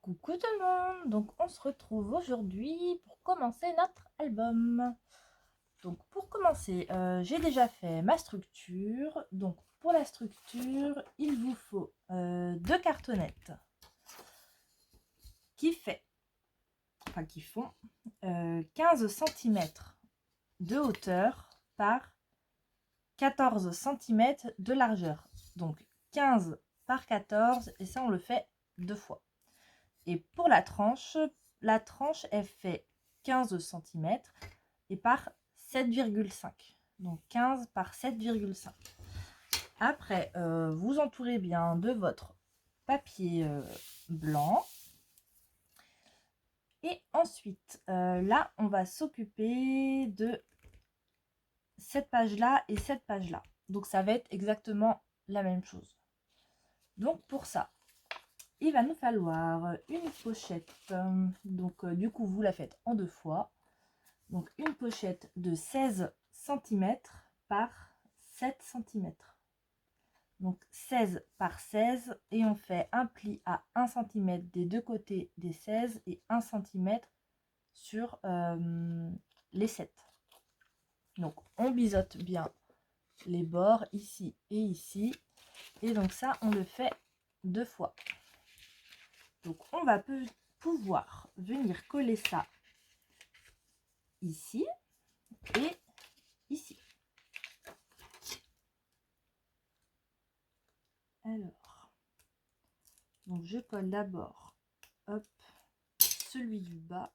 Coucou tout le monde, donc on se retrouve aujourd'hui pour commencer notre album. Donc pour commencer, j'ai déjà fait ma structure. Donc pour la structure, il vous faut deux cartonnettes qui font 15 cm de hauteur par 14 cm de largeur. Donc 15 par 14 et ça on le fait deux fois. Et pour la tranche elle fait 15 cm et par 7,5. Donc 15 par 7,5. Après, vous entourez bien de votre papier blanc. Et ensuite, là, on va s'occuper de cette page-là et cette page-là. Donc ça va être exactement la même chose. Donc pour ça, il va nous falloir une pochette. Donc du coup, vous la faites en deux fois. Donc une pochette de 16 cm par 7 cm. Donc 16 par 16 et on fait un pli à 1 cm des deux côtés des 16 et 1 cm sur les 7. Donc on biseaute bien les bords ici et ici. Et donc ça, on le fait deux fois. Donc on va pouvoir venir coller ça ici et ici. Alors, donc je colle d'abord, hop, celui du bas.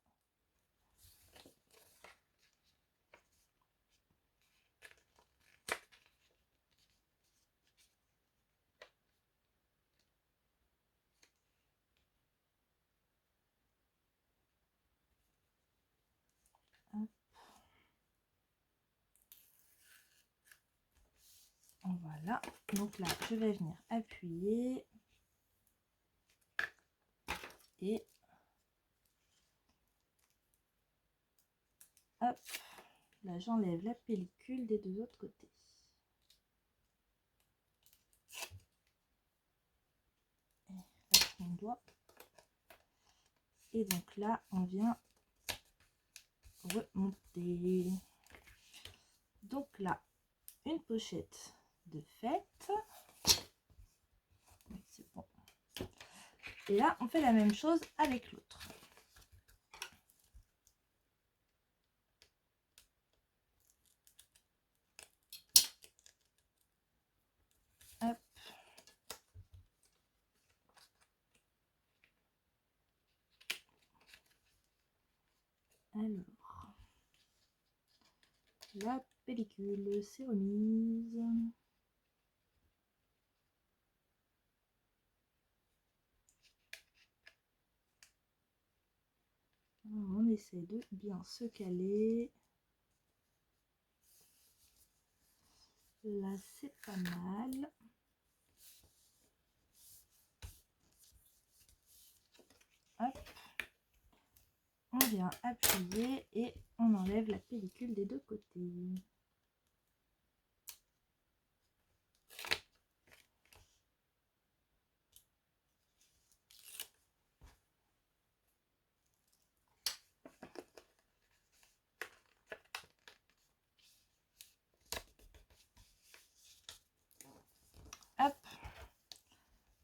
Hop. Voilà, donc là je vais venir appuyer et hop, là j'enlève la pellicule des deux autres côtés. Et mon doigt. Et donc là on vient remonter. Donc là, une pochette de fête. C'est bon. Et là on fait la même chose avec l'autre. Hop. Alors, la pellicule s'est remise. Alors, on essaie de bien se caler. Là, c'est pas mal. Hop. On vient appuyer et on enlève la pellicule des deux côtés. Hop.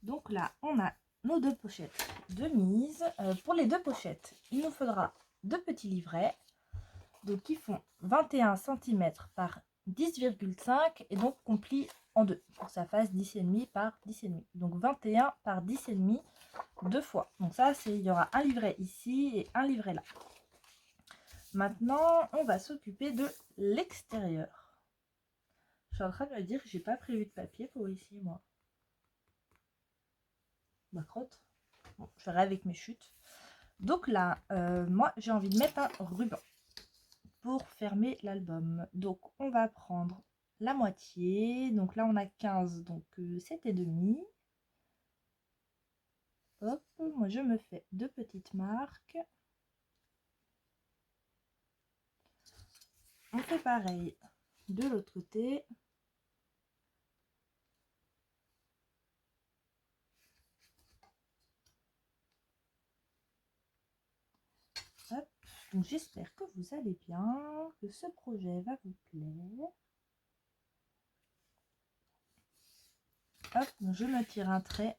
Donc là, on a nos deux pochettes de mise. Pour les deux pochettes, il nous faudra deux petits livrets. Donc qui font 21 cm par 10,5 et donc qu'on plie en deux pour que ça fasse 10,5 par 10,5. Donc 21 par 10,5 deux fois. Donc ça, il y aura un livret ici et un livret là. Maintenant, on va s'occuper de l'extérieur. Je suis en train de me dire que j'ai pas prévu de papier pour ici, moi. Ma crotte. Bon, je verrai avec mes chutes. Donc là, moi, j'ai envie de mettre un ruban pour fermer l'album. Donc, on va prendre la moitié. Donc là, on a 15, donc 7,5. Hop, moi, je me fais deux petites marques. On fait pareil de l'autre côté. Donc j'espère que vous allez bien, que ce projet va vous plaire. Hop, je me tire un trait.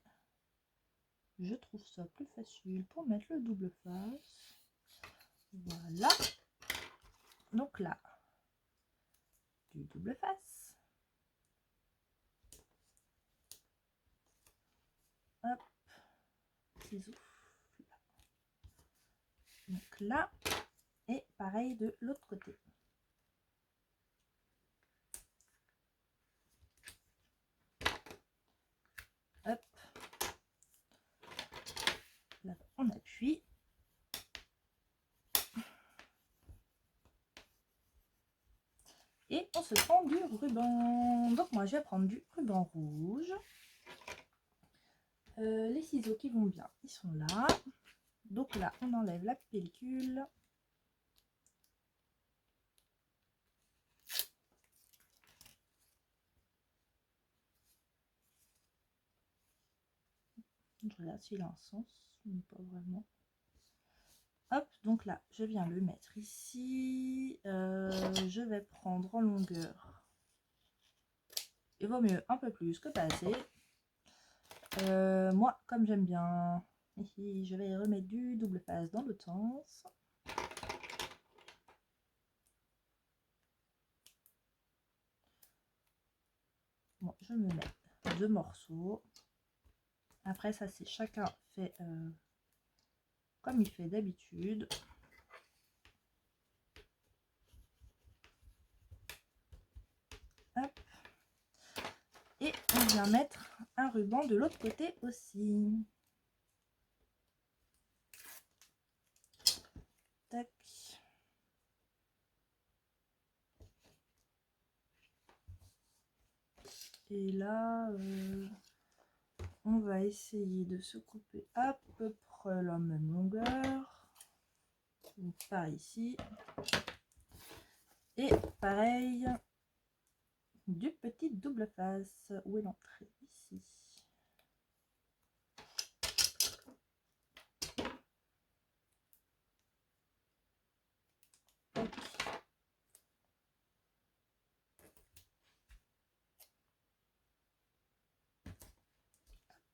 Je trouve ça plus facile pour mettre le double face. Voilà. Donc là, du double face. Hop, ciseaux. Donc là, et pareil de l'autre côté. Hop. Là, on appuie. Et on se prend du ruban. Donc moi, je vais prendre du ruban rouge. Les ciseaux qui vont bien, ils sont là. Donc là, on enlève la pellicule. Je regarde s'il a un sens, mais pas vraiment. Hop, donc là, je viens le mettre ici. Je vais prendre en longueur. Il vaut mieux un peu plus que pas assez. Moi, comme j'aime bien, je vais remettre du double face dans l'autre sens. Bon, je me mets 2 morceaux. Après, ça, c'est chacun fait comme il fait d'habitude. Hop. Et on vient mettre un ruban de l'autre côté aussi. Tac. Et là, on va essayer de se couper à peu près la même longueur. Donc par ici. Et pareil, du petit double face. Où est l'entrée? Ici. Tac.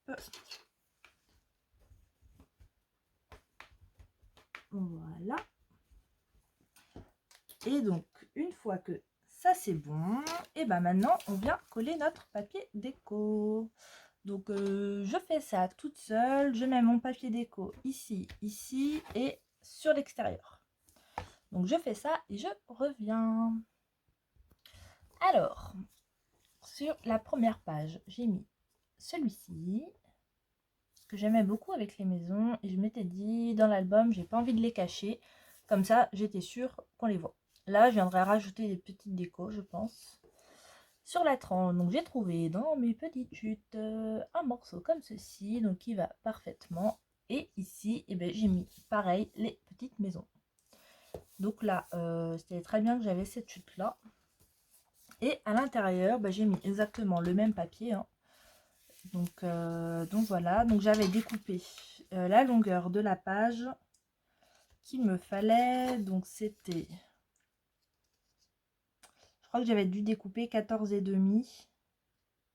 Hop. Voilà. Et donc, une fois que ça c'est bon, et ben maintenant on vient coller notre papier déco. Donc je fais ça toute seule, je mets mon papier déco ici, ici et sur l'extérieur. Donc je fais ça et je reviens. Alors, sur la première page, j'ai mis celui-ci, que j'aimais beaucoup avec les maisons, et je m'étais dit dans l'album, j'ai pas envie de les cacher, comme ça j'étais sûre qu'on les voit. Là, je viendrai rajouter des petites décos, je pense. Sur la tranche, donc j'ai trouvé dans mes petites chutes un morceau comme ceci, donc qui va parfaitement. Et ici, eh ben, j'ai mis pareil les petites maisons. Donc là, c'était très bien que j'avais cette chute là. Et à l'intérieur, ben, j'ai mis exactement le même papier. Hein. Donc voilà, donc j'avais découpé la longueur de la page qu'il me fallait. Donc c'était, je crois que j'avais dû découper 14,5.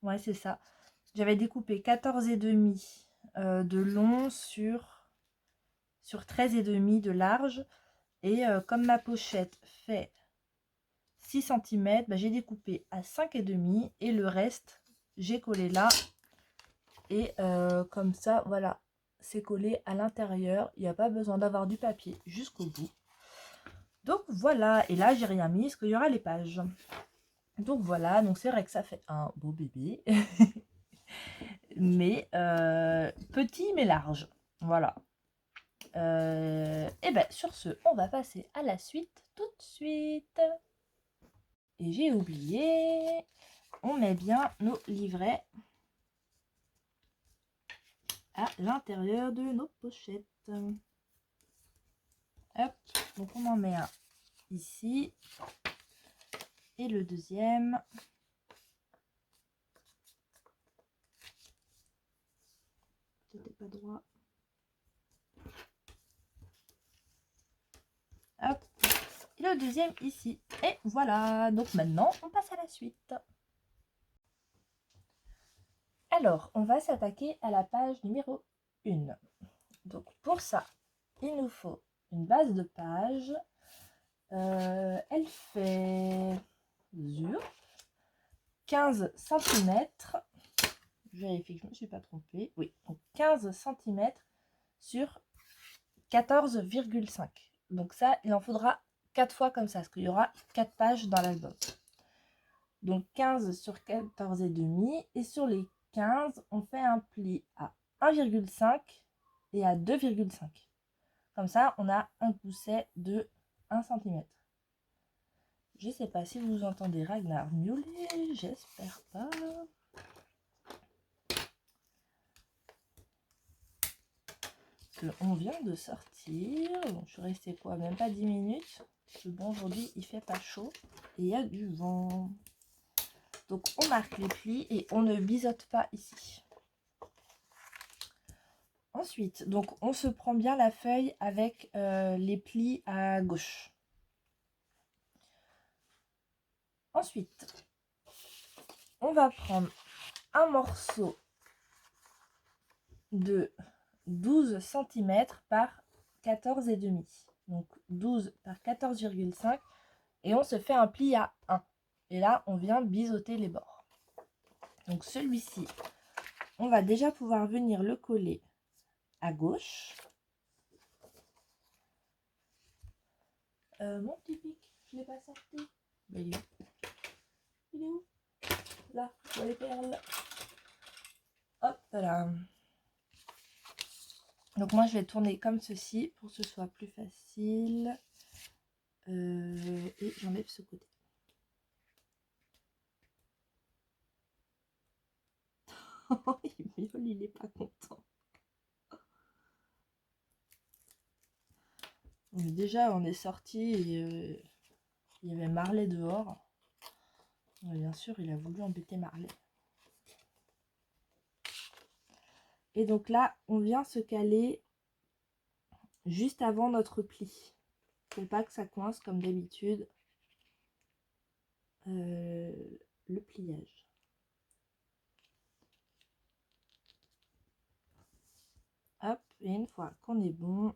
Ouais, c'est ça. J'avais découpé 14,5 de long sur 13,5 de large. Et comme ma pochette fait 6 cm, bah, j'ai découpé à 5,5 et le reste, j'ai collé là. Et comme ça, voilà, c'est collé à l'intérieur. Il n'y a pas besoin d'avoir du papier jusqu'au bout. Donc voilà, et là, j'ai rien mis parce qu'il y aura les pages. Donc voilà, donc c'est vrai que ça fait un beau bébé. Mais petit mais large. Voilà. Et bien sur ce, on va passer à la suite tout de suite. Et j'ai oublié, on met bien nos livrets à l'intérieur de nos pochettes. Hop, donc on en met un ici et le deuxième c'était pas droit. le deuxième ici. Et voilà, donc maintenant on passe à la suite. Alors, on va s'attaquer à la page numéro 1. Donc pour ça, il nous faut une base de page. Elle fait 15 cm. Je vérifie que je ne me suis pas trompée. Oui, donc 15 cm sur 14,5. Donc ça, il en faudra 4 fois comme ça, parce qu'il y aura 4 pages dans l'album. Donc 15 sur 14,5. Et sur les 15, on fait un pli à 1,5 et à 2,5. Comme ça, on a un gousset de 1 cm. Je ne sais pas si vous entendez Ragnar miauler, j'espère pas. On vient de sortir, donc je suis restée quoi, même pas 10 minutes. Parce que bon, aujourd'hui il fait pas chaud et il y a du vent. Donc on marque les plis et on ne biseaute pas ici. Ensuite, donc on se prend bien la feuille avec les plis à gauche. Ensuite, on va prendre un morceau de 12 cm par 14,5. Donc 12 par 14,5 et on se fait un pli à 1. Et là, on vient biseauter les bords. Donc celui-ci, on va déjà pouvoir venir le coller à gauche. Mon petit pic, je ne l'ai pas sorti. Ben, il est où? Il est où? Là, je vois les perles. Hop là. Donc moi, je vais tourner comme ceci pour que ce soit plus facile. Et j'enlève ce côté. Il miaule, il n'est pas content. Donc déjà, on est sorti et il y avait Marley dehors. Bien sûr, il a voulu embêter Marley. Et donc là, on vient se caler juste avant notre pli. Faut pas que ça coince comme d'habitude le pliage. Hop, et une fois qu'on est bon,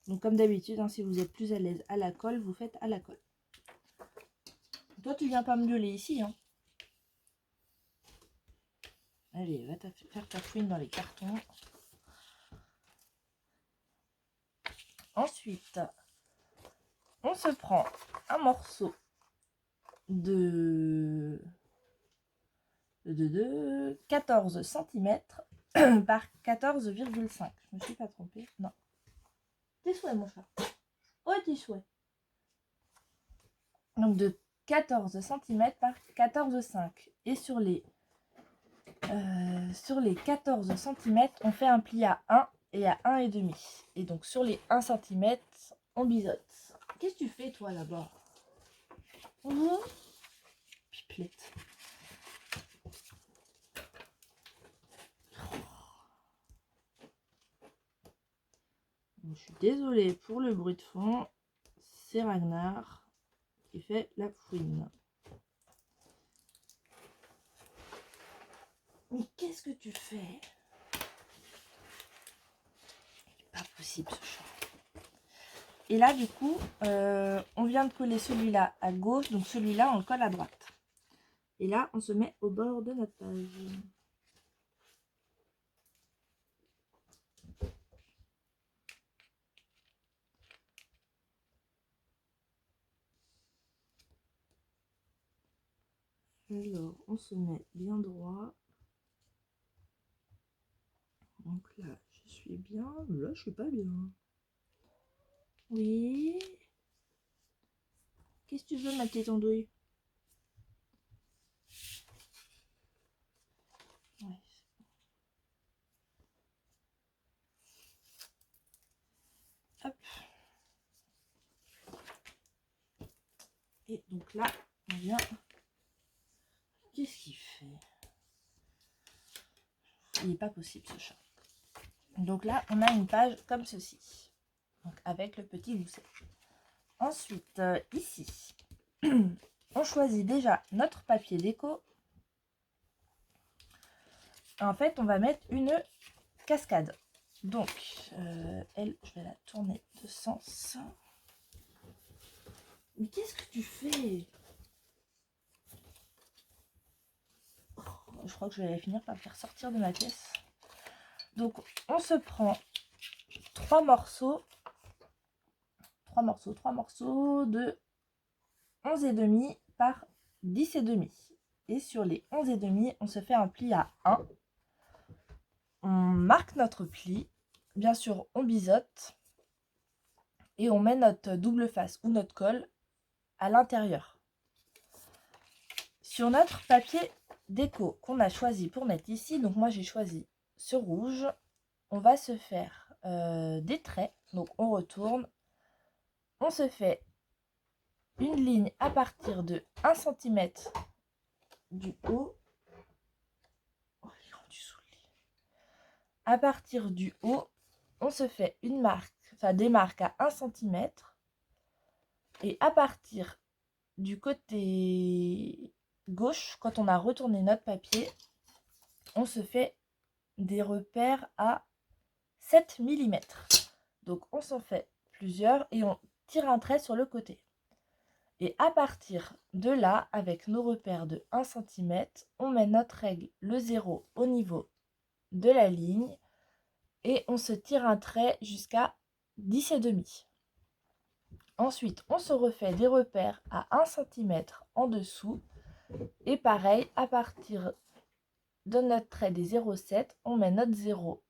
donc comme d'habitude, hein, si vous êtes plus à l'aise à la colle, vous faites à la colle. Toi, tu viens pas me gueuler ici, hein. Allez, va faire ta fouine dans les cartons. Ensuite, on se prend un morceau de 14 cm par 14,5. Je me suis pas trompée. Non. Tes souhaits, mon chat. Ouais, tes souhaits. Donc de 14 cm par 14,5. Et sur les 14 cm, on fait un pli à 1 et à 1,5. Et donc sur les 1 cm, on biseaute. Qu'est-ce que tu fais, toi, là-bas? Pipelette. Je suis désolée pour le bruit de fond. C'est Ragnar qui fait la fouine. Mais qu'est-ce que tu fais? C'est pas possible, ce chat. Et là, du coup, on vient de coller celui-là à gauche, donc celui-là, on le colle à droite. Et là, on se met au bord de notre page. Alors, on se met bien droit. Donc là, je suis bien. Là, je suis pas bien. Oui. Qu'est-ce que tu veux, ma petite andouille? Ouais. Hop. Et donc là, on vient. Qu'est-ce qu'il fait? Il n'est pas possible, ce chat. Donc là, on a une page comme ceci. Donc avec le petit gousset. Ensuite, ici, on choisit déjà notre papier déco. En fait, on va mettre une cascade. Donc, elle, je vais la tourner de sens. Mais qu'est-ce que tu fais? Oh, je crois que je vais finir par me faire sortir de ma pièce. Donc, on se prend 3 morceaux de 11,5 par 10,5. Et sur les 11,5, on se fait un pli à 1. On marque notre pli. Bien sûr, on biseaute. Et on met notre double face ou notre colle à l'intérieur. Sur notre papier déco qu'on a choisi pour mettre ici, donc moi j'ai choisi ce rouge, on va se faire des traits. Donc on retourne, on se fait une ligne à partir de 1 cm du haut. Oh, il est rendu sous le lit. À partir du haut, on se fait une marque, enfin des marques à 1 cm. Et à partir du côté gauche, quand on a retourné notre papier, on se fait des repères à 7 mm. Donc on s'en fait plusieurs et on tire un trait sur le côté. Et à partir de là, avec nos repères de 1 cm, on met notre règle, le 0, au niveau de la ligne et on se tire un trait jusqu'à 10,5. Ensuite, on se refait des repères à 1 cm en dessous. Et pareil, à partir de notre trait des 0,7, on met notre 0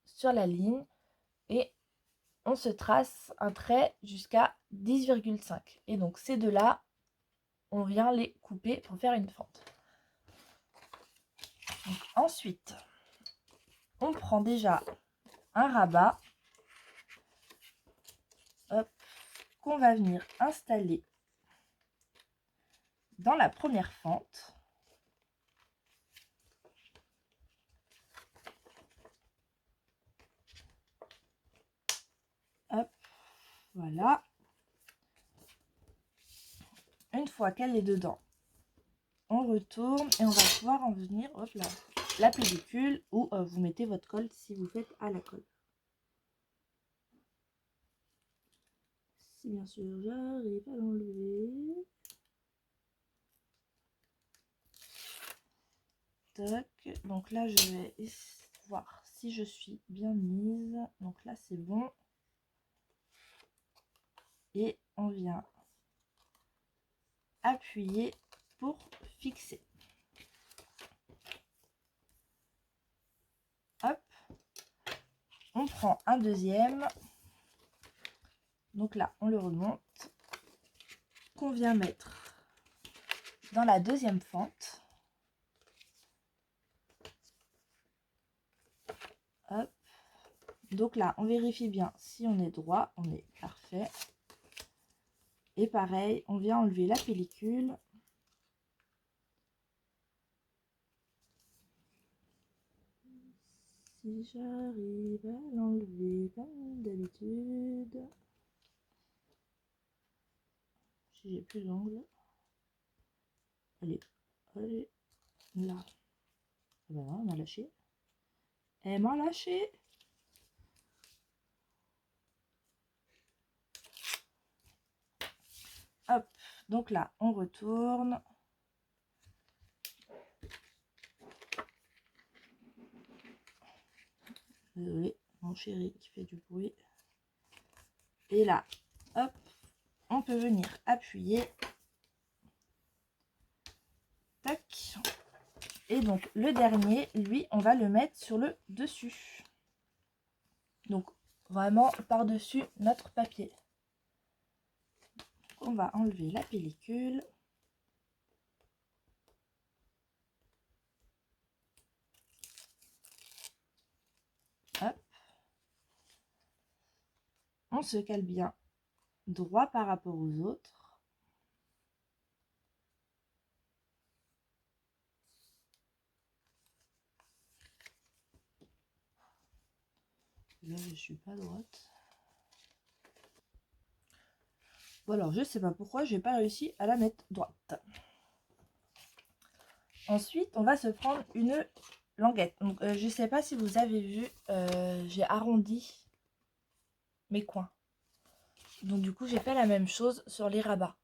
sur la ligne et on se trace un trait jusqu'à 10,5. Et donc ces deux-là, on vient les couper pour faire une fente. Donc, ensuite, on prend déjà un rabat qu'on va venir installer dans la première fente. Hop, voilà. Une fois qu'elle est dedans, on retourne et on va pouvoir en venir, hop là, la pellicule ou vous mettez votre colle si vous faites à la colle. Si bien sûr j'arrive à l'enlever. Toc. Donc là je vais voir si je suis bien mise. Donc là c'est bon. Et on vient appuyer pour fixer. Hop. On prend un deuxième. Donc là on le remonte. Qu'on vient mettre dans la deuxième fente. Hop. Donc là on vérifie bien si on est droit, on est parfait. Et pareil, on vient enlever la pellicule. Si j'arrive à l'enlever comme d'habitude. Si j'ai plus d'angle. Allez, allez, là. Ben non, elle m'a lâché. Elle m'a lâché. Hop, donc là, on retourne. Désolée, mon chéri qui fait du bruit. Et là, hop, on peut venir appuyer. Tac. Et donc, le dernier, lui, on va le mettre sur le dessus. Donc, vraiment par-dessus notre papier. On va enlever la pellicule. Hop. On se cale bien droit par rapport aux autres. Là, je suis pas droite. Bon alors, je sais pas pourquoi j'ai pas réussi à la mettre droite. Ensuite, on va se prendre une languette. Donc, je sais pas si vous avez vu, j'ai arrondi mes coins. Donc, du coup, j'ai fait la même chose sur les rabats.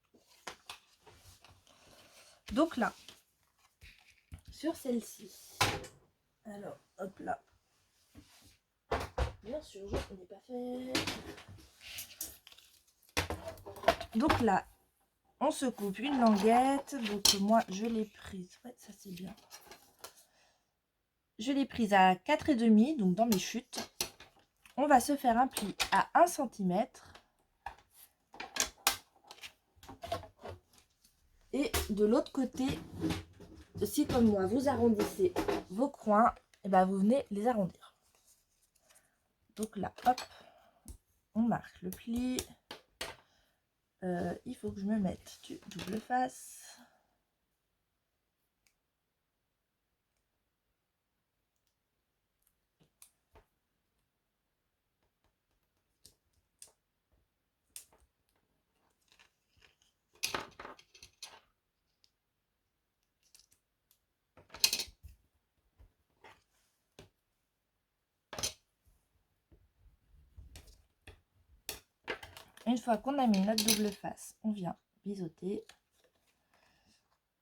Donc là, sur celle-ci, alors, hop là. Bien sûr, je n'ai pas fait. Donc là, on se coupe une languette. Donc moi, je l'ai prise. Ouais, ça c'est bien. Je l'ai prise à 4,5, donc dans mes chutes. On va se faire un pli à 1 cm. Et de l'autre côté, si comme moi, vous arrondissez vos coins, et ben vous venez les arrondir. Donc là, hop, on marque le pli. Il faut que je me mette du double face. Une fois qu'on a mis notre double face, on vient biseauter.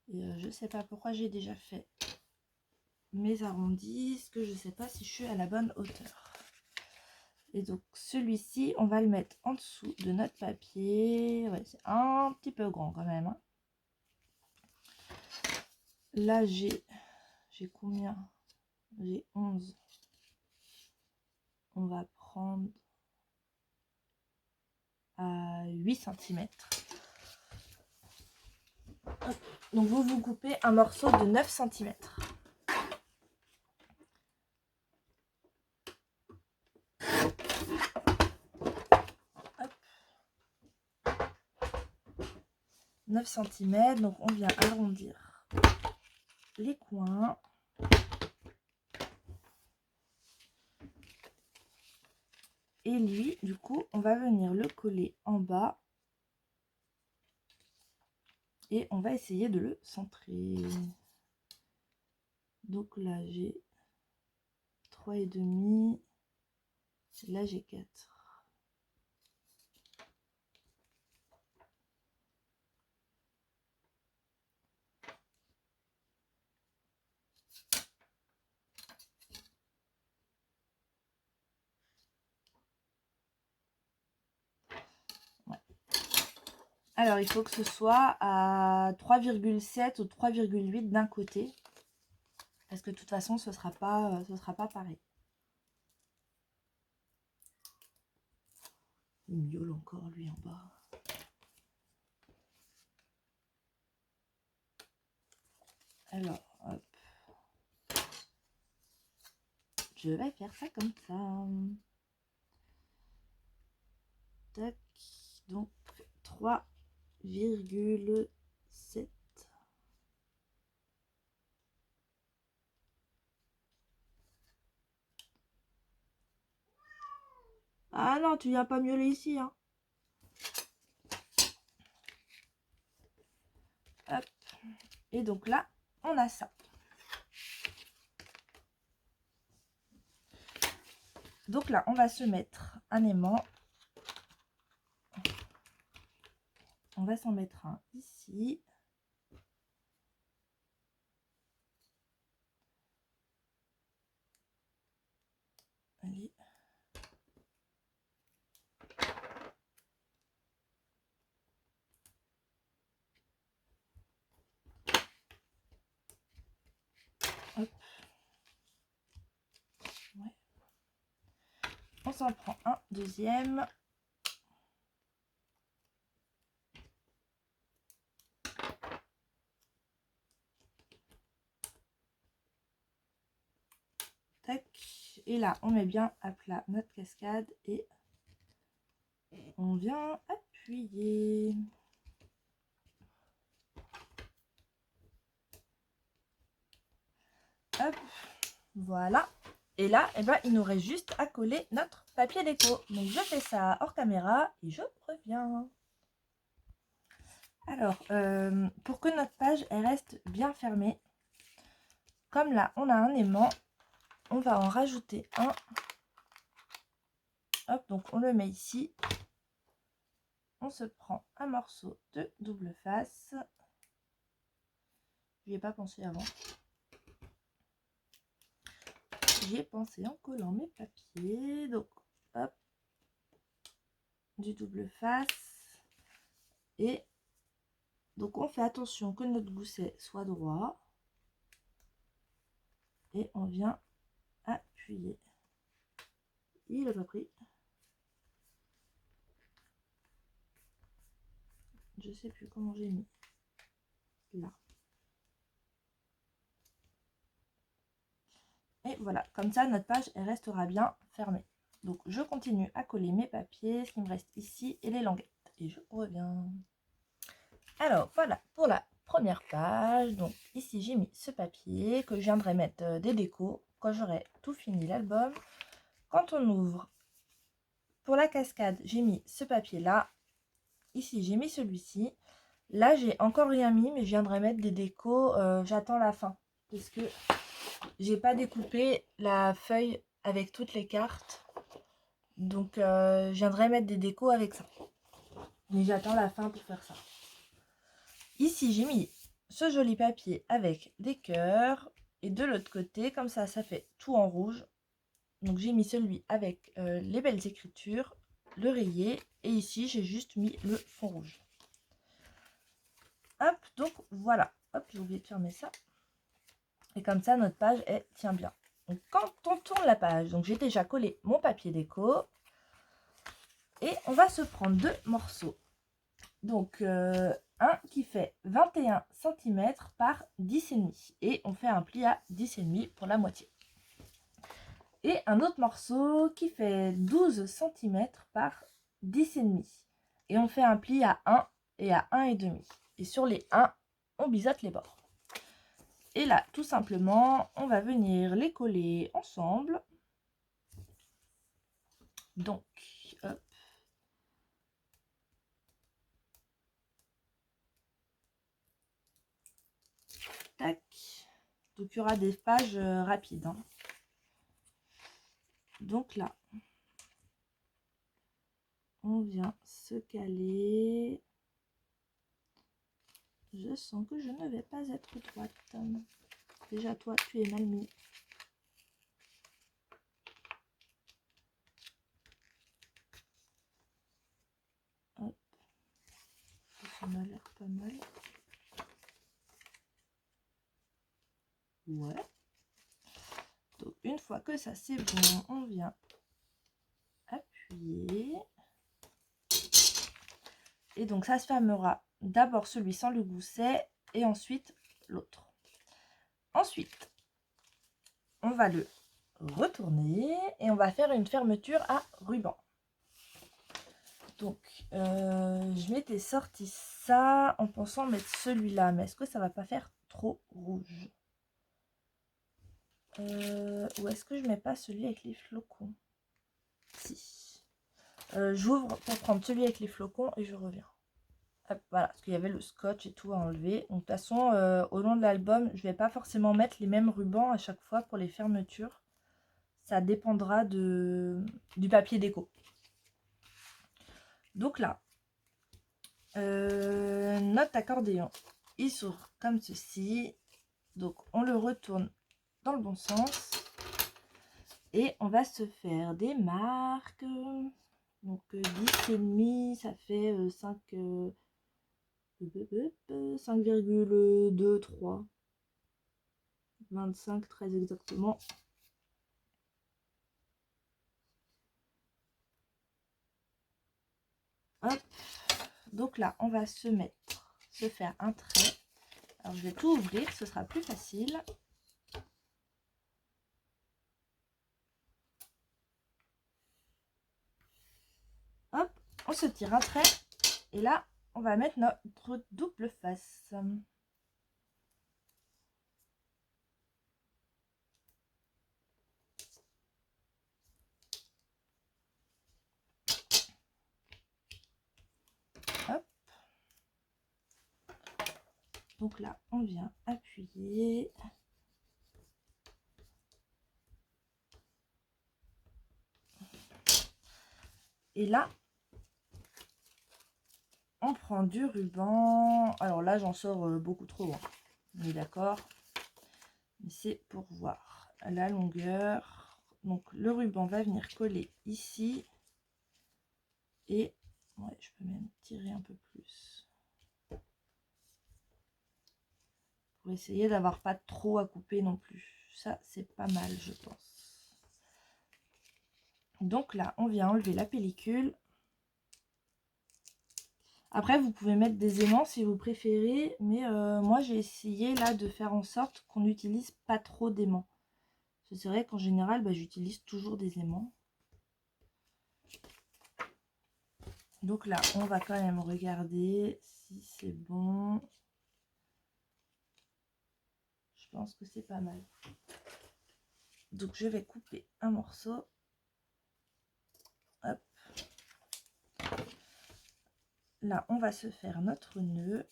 Et je sais pas pourquoi j'ai déjà fait mes arrondis, parce que je sais pas si je suis à la bonne hauteur. Et donc celui-ci, on va le mettre en dessous de notre papier. Ouais, c'est un petit peu grand quand même, hein. Là, j'ai combien? J'ai 11. On va prendre à 8 cm. Donc vous coupez un morceau de 9 cm. Hop. 9 cm, donc on vient arrondir les coins. Et lui, du coup, on va venir le coller en bas. Et on va essayer de le centrer. Donc là, j'ai 3,5. Là, j'ai 4. Ouais. Alors, il faut que ce soit à 3,7 ou 3,8 d'un côté. Parce que de toute façon, ce sera pas pareil. Il miaule encore, lui, en bas. Alors, hop. Je vais faire ça comme ça. Tac. Donc, 3,7. Ah non, tu viens pas miauler ici, hein. Hop. Et donc là, on a ça. Donc là, on va se mettre un aimant. On va s'en mettre un ici. Allez. Hop. Ouais. On s'en prend un deuxième. Tac. Et là, on met bien à plat notre cascade et on vient appuyer. Hop. Voilà. Et là, eh ben, il nous reste juste à coller notre papier déco. Donc, je fais ça hors caméra et je reviens. Alors, pour que notre page elle reste bien fermée, comme là on a un aimant, on va en rajouter un. Hop, donc on le met ici. On se prend un morceau de double face. J'y ai pas pensé avant. J'y ai pensé en collant mes papiers. Donc, hop, du double face. Et donc on fait attention que notre gousset soit droit. Et on vient appuyer. Il n'a pas pris. Je sais plus comment j'ai mis. Là. Et voilà, comme ça notre page elle restera bien fermée. Donc je continue à coller mes papiers, ce qui me reste ici, et les languettes. Et je reviens. Alors voilà pour la première page. Donc ici j'ai mis ce papier que je viendrai mettre des décos quand j'aurai tout fini l'album. Quand on ouvre, pour la cascade, j'ai mis ce papier là. Ici j'ai mis celui-ci. Là j'ai encore rien mis, mais je viendrai mettre des décos. J'attends la fin parce que j'ai pas découpé la feuille avec toutes les cartes. Donc je viendrai mettre des décos avec ça. Mais j'attends la fin pour faire ça. Ici j'ai mis ce joli papier avec des cœurs. Et de l'autre côté, comme ça fait tout en rouge. Donc j'ai mis celui avec les belles écritures, le rayé. Et ici j'ai juste mis le fond rouge. Hop, donc voilà. Hop, j'ai oublié de fermer ça. Et comme ça notre page elle tient bien. Donc quand on tourne la page, donc j'ai déjà collé mon papier déco. Et on va se prendre deux morceaux. Donc un qui fait 21 cm par 10,5. Et on fait un pli à 10,5 pour la moitié. Et un autre morceau qui fait 12 cm par 10,5. Et on fait un pli à 1 et à 1,5. Et sur les 1, on biseaute les bords. Et là, tout simplement, on va venir les coller ensemble. Donc, hop. Tac. Donc, il y aura des pages rapides. Hein. Donc là, on vient se caler. Je sens que je ne vais pas être droite. Déjà, toi, tu es mal mis. Hop. Ça m'a l'air pas mal. Ouais. Donc, une fois que ça c'est bon, on vient appuyer. Et donc, ça se fermera d'abord celui sans le gousset et ensuite l'autre. Ensuite, on va le retourner et on va faire une fermeture à ruban. Donc, je m'étais sorti ça en pensant mettre celui-là, mais est-ce que ça va pas faire trop rouge? Ou est-ce que je mets pas celui avec les flocons? Si. J'ouvre pour prendre celui avec les flocons et je reviens. Hop, voilà, parce qu'il y avait le scotch et tout à enlever. Donc, de toute façon, au long de l'album, je vais pas forcément mettre les mêmes rubans à chaque fois pour les fermetures. Ça dépendra du papier déco. Donc là, notre accordéon, il s'ouvre comme ceci. Donc, on le retourne dans le bon sens. Et on va se faire des marques. Donc 10,5, ça fait 5,23. 25 très exactement. Hop. Donc là, on va se faire un trait. Alors je vais tout ouvrir, ce sera plus facile. Hop, on se tire un trait. Et là, on va mettre notre double face. Hop. Donc là, on vient appuyer. Et là, on prend du ruban. Alors là, j'en sors beaucoup trop. Hein. On est d'accord. Mais c'est pour voir la longueur. Donc le ruban va venir coller ici. Et ouais, je peux même tirer un peu plus. Pour essayer d'avoir pas trop à couper non plus. Ça, c'est pas mal, je pense. Donc là, on vient enlever la pellicule. Après, vous pouvez mettre des aimants si vous préférez, mais moi j'ai essayé là de faire en sorte qu'on n'utilise pas trop d'aimants. C'est vrai qu'en général, j'utilise toujours des aimants. Donc là, on va quand même regarder si c'est bon. Je pense que c'est pas mal. Donc je vais couper un morceau. Hop. Là, on va se faire notre nœud.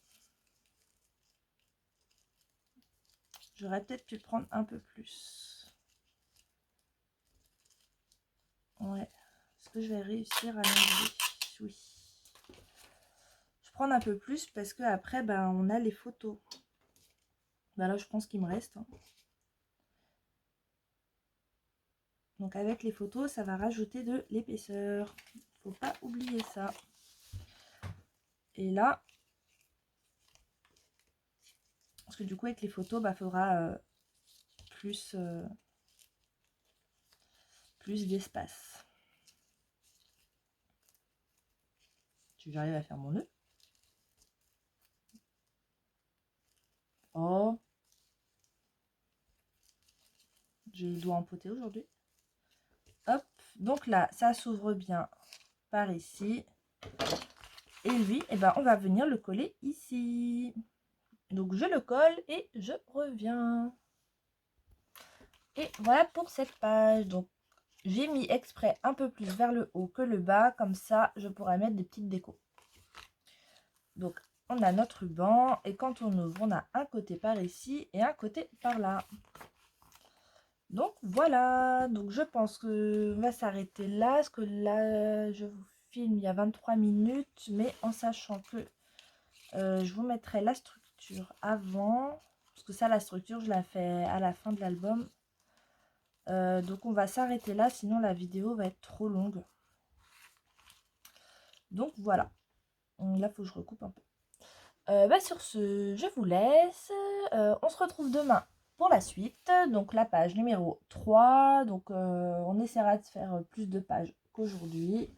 J'aurais peut-être pu prendre un peu plus. Ouais. Est-ce que je vais réussir à l'enlever? Oui. Je prends un peu plus parce que après, on a les photos. Là, je pense qu'il me reste. Hein. Donc avec les photos, ça va rajouter de l'épaisseur. Faut pas oublier ça. Et là, parce que du coup avec les photos, faudra plus d'espace. J'arrive à faire mon nœud. Oh, j'ai le doigt empoté aujourd'hui. Hop, donc là, ça s'ouvre bien par ici. Et lui, on va venir le coller ici. Donc je le colle et je reviens. Et voilà pour cette page. Donc j'ai mis exprès un peu plus vers le haut que le bas. Comme ça, je pourrais mettre des petites décos. Donc on a notre ruban. Et quand on ouvre, on a un côté par ici et un côté par là. Donc voilà. Donc je pense que on va s'arrêter là. Parce que là, je vous filme il y a 23 minutes. Mais en sachant que je vous mettrai la structure avant. Parce que ça, la structure, je la fais à la fin de l'album. Donc on va s'arrêter là, sinon la vidéo va être trop longue. Donc voilà. Là, il faut que je recoupe un peu. Sur ce, je vous laisse. On se retrouve demain pour la suite. Donc la page numéro 3. Donc on essaiera de faire plus de pages qu'aujourd'hui.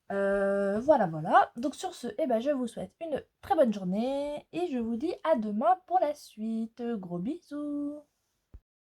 Voilà, voilà. Donc sur ce, je vous souhaite une très bonne journée. Et je vous dis à demain pour la suite. Gros bisous.